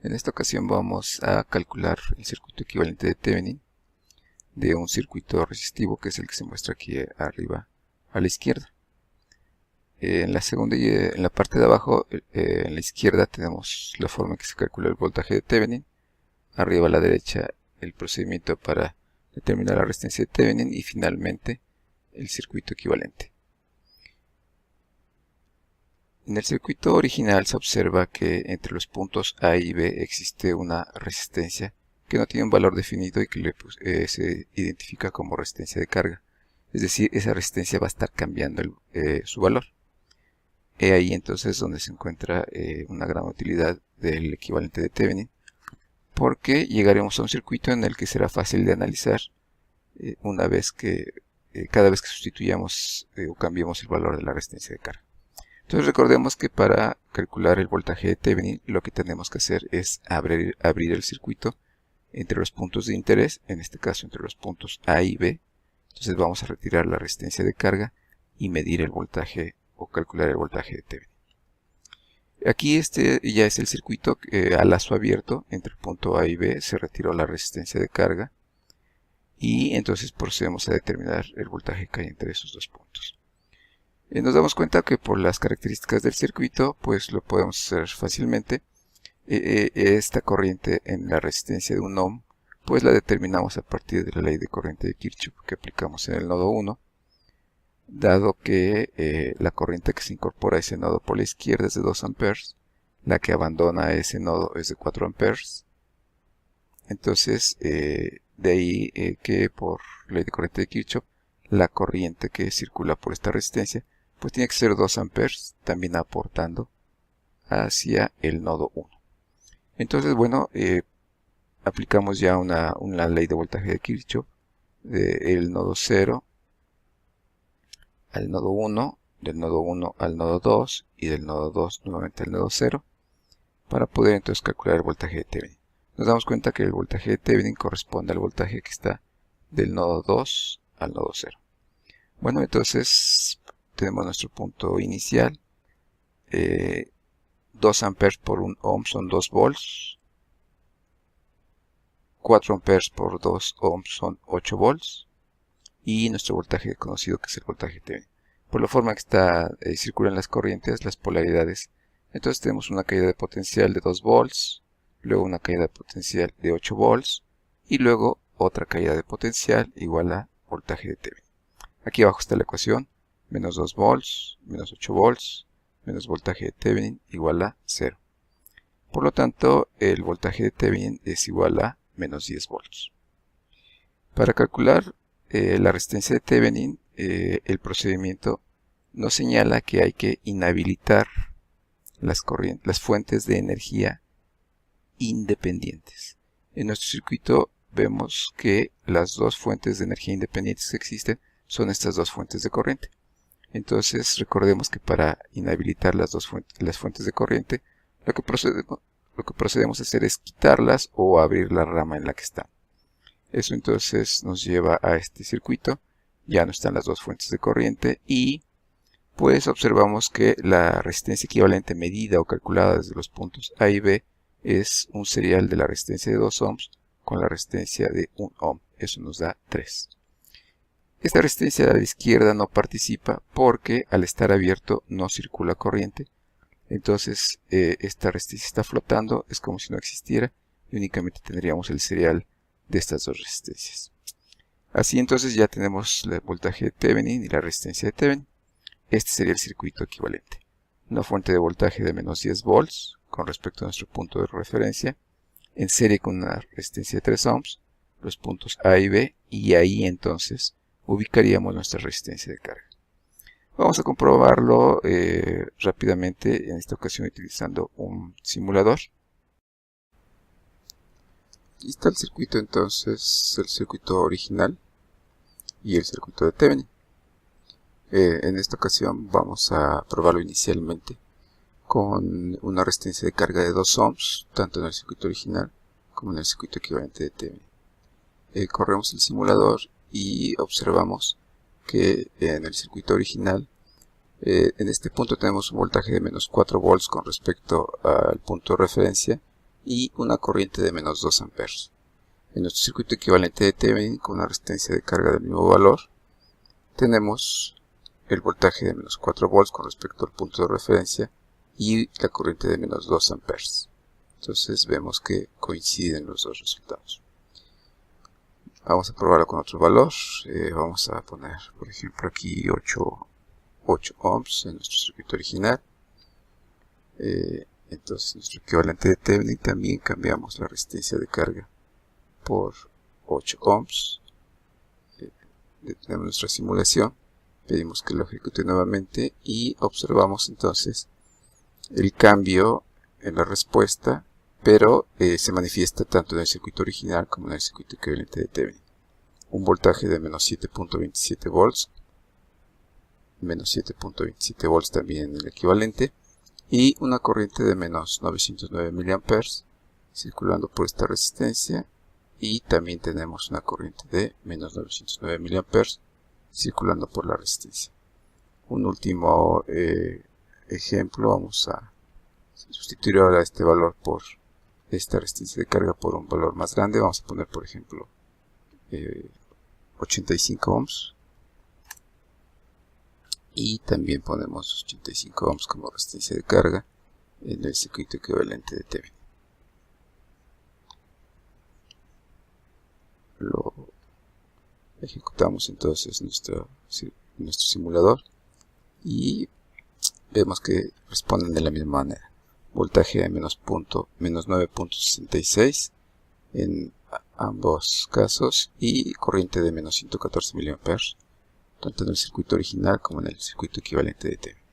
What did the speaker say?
En esta ocasión vamos a calcular el circuito equivalente de Thevenin de un circuito resistivo, que es el que se muestra aquí arriba a la izquierda. En la segunda y en la parte de abajo, en la izquierda, tenemos la forma en que se calcula el voltaje de Thevenin. Arriba a la derecha, el procedimiento para determinar la resistencia de Thevenin y finalmente el circuito equivalente. En el circuito original se observa que entre los puntos A y B existe una resistencia que no tiene un valor definido y que se identifica como resistencia de carga. Es decir, esa resistencia va a estar cambiando su valor. He ahí entonces donde se encuentra una gran utilidad del equivalente de Thevenin, porque llegaremos a un circuito en el que será fácil de analizar cada vez que sustituyamos o cambiemos el valor de la resistencia de carga. Entonces recordemos que para calcular el voltaje de Thevenin lo que tenemos que hacer es abrir el circuito entre los puntos de interés, en este caso entre los puntos A y B. Entonces vamos a retirar la resistencia de carga y medir el voltaje o calcular el voltaje de Thevenin. Aquí este ya es el circuito a lazo abierto entre el punto A y B, se retiró la resistencia de carga y entonces procedemos a determinar el voltaje que hay entre esos dos puntos. Nos damos cuenta que por las características del circuito, pues lo podemos hacer fácilmente. Esta corriente en la resistencia de un ohm, pues la determinamos a partir de la ley de corriente de Kirchhoff que aplicamos en el nodo 1, dado que la corriente que se incorpora a ese nodo por la izquierda es de 2 amperes, la que abandona ese nodo es de 4 amperes. Entonces, de ahí que por ley de corriente de Kirchhoff, la corriente que circula por esta resistencia pues tiene que ser 2 amperes, también aportando hacia el nodo 1. Entonces, bueno, aplicamos ya una ley de voltaje de Kirchhoff del nodo 0 al nodo 1, del nodo 1 al nodo 2 y del nodo 2 nuevamente al nodo 0 para poder entonces calcular el voltaje de Thevenin. Nos damos cuenta que el voltaje de Thevenin corresponde al voltaje que está del nodo 2 al nodo 0. Bueno, entonces tenemos nuestro punto inicial. 2 amperes por 1 ohm son 2 volts. 4 amperes por 2 ohms son 8 volts. Y nuestro voltaje conocido, que es el voltaje Thevenin. Por la forma que circulan las corrientes, las polaridades, entonces tenemos una caída de potencial de 2 volts, luego una caída de potencial de 8 volts, y luego otra caída de potencial igual a voltaje de Thevenin. Aquí abajo está la ecuación, menos 2 volts, menos 8 volts, menos voltaje de Thevenin igual a 0. Por lo tanto, el voltaje de Thevenin es igual a menos 10 volts. Para calcular la resistencia de Thevenin, el procedimiento nos señala que hay que inhabilitar las fuentes de energía independientes. En nuestro circuito vemos que las dos fuentes de energía independientes que existen son estas dos fuentes de corriente. Entonces recordemos que para inhabilitar las fuentes de corriente, lo que procedemos a hacer es quitarlas o abrir la rama en la que están. Eso entonces nos lleva a este circuito. Ya no están las dos fuentes de corriente y pues observamos que la resistencia equivalente medida o calculada desde los puntos A y B es un serial de la resistencia de 2 ohms con la resistencia de 1 ohm. Eso nos da 3. Esta resistencia a la izquierda no participa porque al estar abierto no circula corriente. Entonces esta resistencia está flotando, es como si no existiera y únicamente tendríamos el serial de estas dos resistencias. Así entonces ya tenemos el voltaje de Thevenin y la resistencia de Thevenin. Este sería el circuito equivalente. Una fuente de voltaje de menos 10 volts con respecto a nuestro punto de referencia, en serie con una resistencia de 3 ohms, los puntos A y B, y ahí entonces ubicaríamos nuestra resistencia de carga. Vamos a comprobarlo rápidamente, en esta ocasión utilizando un simulador. Aquí está el circuito entonces, el circuito original y el circuito de Thevenin. En esta ocasión vamos a probarlo inicialmente con una resistencia de carga de 2 ohms, tanto en el circuito original como en el circuito equivalente de Thevenin. Corremos el simulador y observamos que en el circuito original, en este punto tenemos un voltaje de menos 4 volts con respecto al punto de referencia y una corriente de menos 2 amperes. En nuestro circuito equivalente de Thevenin, con una resistencia de carga del mismo valor, tenemos el voltaje de menos 4 volts con respecto al punto de referencia y la corriente de menos 2 amperes. Entonces vemos que coinciden los dos resultados. Vamos a probarlo con otro valor. Vamos a poner, por ejemplo, aquí 8 ohms en nuestro circuito original. Entonces, en nuestro equivalente de Thevenin también cambiamos la resistencia de carga por 8 ohms. Detenemos nuestra simulación, pedimos que lo ejecute nuevamente y observamos entonces el cambio en la respuesta, pero se manifiesta tanto en el circuito original como en el circuito equivalente de Thevenin. Un voltaje de menos 7.27 volts, menos 7.27 volts también en el equivalente, y una corriente de menos 909 mA circulando por esta resistencia, y también tenemos una corriente de menos 909 mA circulando por la resistencia. Un último ejemplo, vamos a sustituir ahora este valor por esta resistencia de carga por un valor más grande. Vamos a poner, por ejemplo, 85 ohms. Y también ponemos 85 ohms como resistencia de carga en el circuito equivalente de Thevenin. Lo ejecutamos entonces nuestro simulador y vemos que responden de la misma manera. Voltaje de menos 9.66 en ambos casos y corriente de menos 114 mA, tanto en el circuito original como en el circuito equivalente de Thevenin.